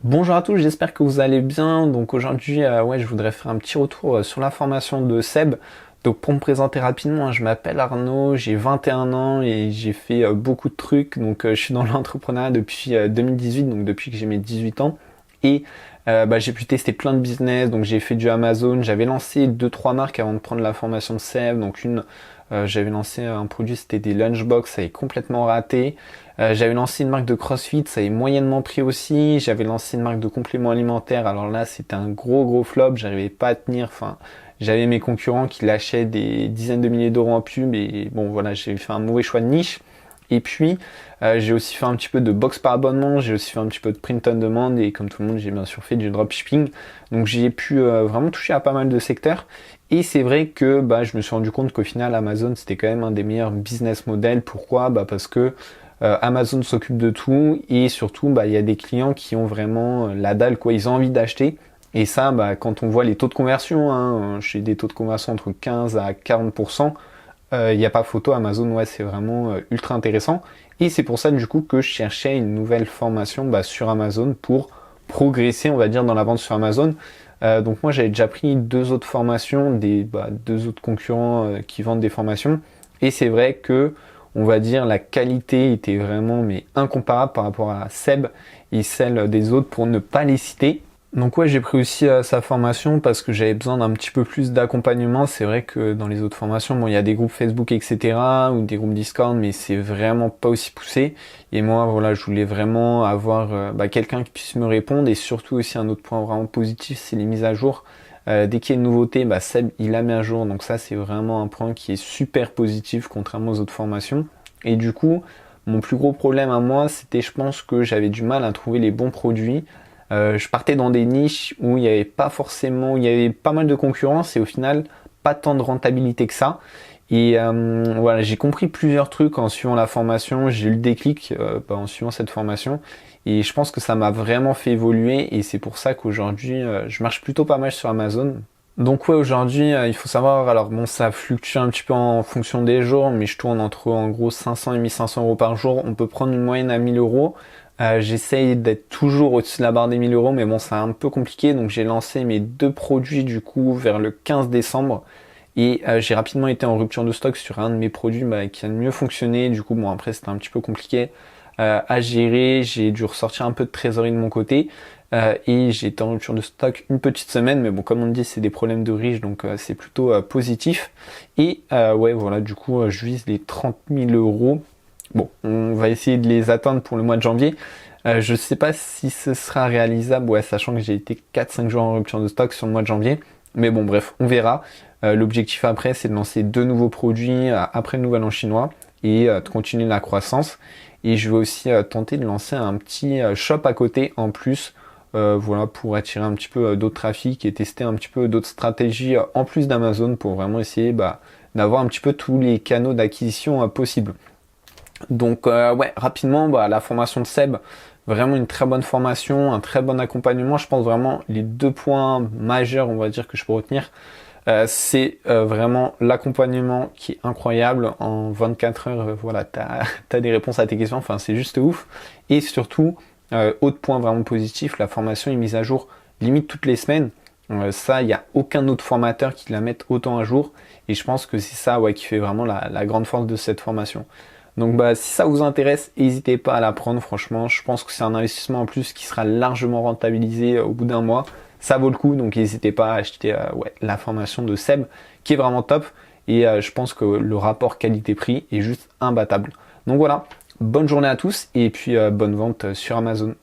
Bonjour à tous, j'espère que vous allez bien. Donc aujourd'hui, je voudrais faire un petit retour sur la formation de Seb. Donc pour me présenter rapidement, je m'appelle Arnaud, j'ai 21 ans et j'ai fait beaucoup de trucs. Donc je suis dans l'entrepreneuriat depuis 2018, donc depuis que j'ai mes 18 ans. Et j'ai pu tester plein de business, donc j'ai fait du Amazon, j'avais lancé deux trois marques avant de prendre la formation de Seb. Donc j'avais lancé un produit, c'était des lunchbox, ça est complètement raté. J'avais lancé une marque de CrossFit, ça est moyennement pris aussi. J'avais lancé une marque de compléments alimentaires, alors là c'était un gros flop, j'arrivais pas à tenir. Enfin, j'avais mes concurrents qui lâchaient des dizaines de milliers d'euros en pub et bon voilà, j'ai fait un mauvais choix de niche. Et puis j'ai aussi fait un petit peu de box par abonnement, j'ai aussi fait un petit peu de print on demand et comme tout le monde j'ai bien sûr fait du dropshipping. Donc j'ai pu vraiment toucher à pas mal de secteurs. Et c'est vrai que je me suis rendu compte qu'au final Amazon c'était quand même un des meilleurs business models. Pourquoi? Parce que Amazon s'occupe de tout et surtout il y a des clients qui ont vraiment la dalle quoi, ils ont envie d'acheter. Et ça, quand on voit les taux de conversion, hein, j'ai des taux de conversion entre 15 à 40%, il n'y a pas photo. Amazon, ouais, c'est vraiment ultra intéressant. Et c'est pour ça du coup que je cherchais une nouvelle formation sur Amazon pour progresser, on va dire, dans la vente sur Amazon. Donc moi j'avais déjà pris deux autres formations, deux autres concurrents qui vendent des formations. Et c'est vrai que on va dire la qualité était vraiment mais incomparable par rapport à Seb et celle des autres pour ne pas les citer. Donc ouais, j'ai pris aussi sa formation parce que j'avais besoin d'un petit peu plus d'accompagnement. C'est vrai que dans les autres formations, bon, il y a des groupes Facebook, etc. ou des groupes Discord, mais c'est vraiment pas aussi poussé. Et moi, voilà, je voulais vraiment avoir quelqu'un qui puisse me répondre. Et surtout aussi un autre point vraiment positif, c'est les mises à jour. Dès qu'il y a une nouveauté, Seb, il la met à jour. Donc ça, c'est vraiment un point qui est super positif, contrairement aux autres formations. Et du coup, mon plus gros problème à moi, c'était je pense que j'avais du mal à trouver les bons produits. Je partais dans des niches où il n'y avait pas forcément, il y avait pas mal de concurrence et au final pas tant de rentabilité que ça. Et voilà, j'ai compris plusieurs trucs en suivant la formation, j'ai eu le déclic en suivant cette formation et je pense que ça m'a vraiment fait évoluer et c'est pour ça qu'aujourd'hui je marche plutôt pas mal sur Amazon. Donc ouais, aujourd'hui il faut savoir, alors bon, ça fluctue un petit peu en fonction des jours, mais je tourne entre en gros 500 et 1500 euros par jour. On peut prendre une moyenne à 1000 euros. J'essaye d'être toujours au-dessus de la barre des 1000 euros, mais bon, c'est un peu compliqué. Donc j'ai lancé mes deux produits du coup vers le 15 décembre. Et j'ai rapidement été en rupture de stock sur un de mes produits qui a le mieux fonctionné. Du coup, bon, après c'était un petit peu compliqué à gérer. J'ai dû ressortir un peu de trésorerie de mon côté. Et j'ai été en rupture de stock une petite semaine. Mais bon, comme on dit, c'est des problèmes de riches, donc c'est plutôt positif. Et ouais, voilà, du coup, je vise les 30 000 euros. Bon, on va essayer de les atteindre pour le mois de janvier. Je ne sais pas si ce sera réalisable, ouais, sachant que j'ai été 4-5 jours en rupture de stock sur le mois de janvier. Mais bon, bref, on verra. L'objectif après, c'est de lancer deux nouveaux produits après le nouvel an chinois et de continuer la croissance. Et je vais aussi tenter de lancer un petit shop à côté en plus, voilà, pour attirer un petit peu d'autres trafics et tester un petit peu d'autres stratégies en plus d'Amazon pour vraiment essayer d'avoir un petit peu tous les canaux d'acquisition possibles. Donc ouais, rapidement, la formation de Seb, vraiment une très bonne formation, un très bon accompagnement. Je pense vraiment les deux points majeurs, on va dire, que je peux retenir, c'est vraiment l'accompagnement qui est incroyable. En 24 heures, voilà, t'as des réponses à tes questions. Enfin, c'est juste ouf. Et surtout, autre point vraiment positif, la formation est mise à jour limite toutes les semaines. Ça, il n'y a aucun autre formateur qui la mette autant à jour. Et je pense que c'est ça, ouais, qui fait vraiment la grande force de cette formation. Donc si ça vous intéresse, n'hésitez pas à la prendre. Franchement, je pense que c'est un investissement en plus qui sera largement rentabilisé au bout d'un mois. Ça vaut le coup, donc n'hésitez pas à acheter la formation de Seb qui est vraiment top. Et je pense que le rapport qualité-prix est juste imbattable. Donc voilà, bonne journée à tous et puis bonne vente sur Amazon.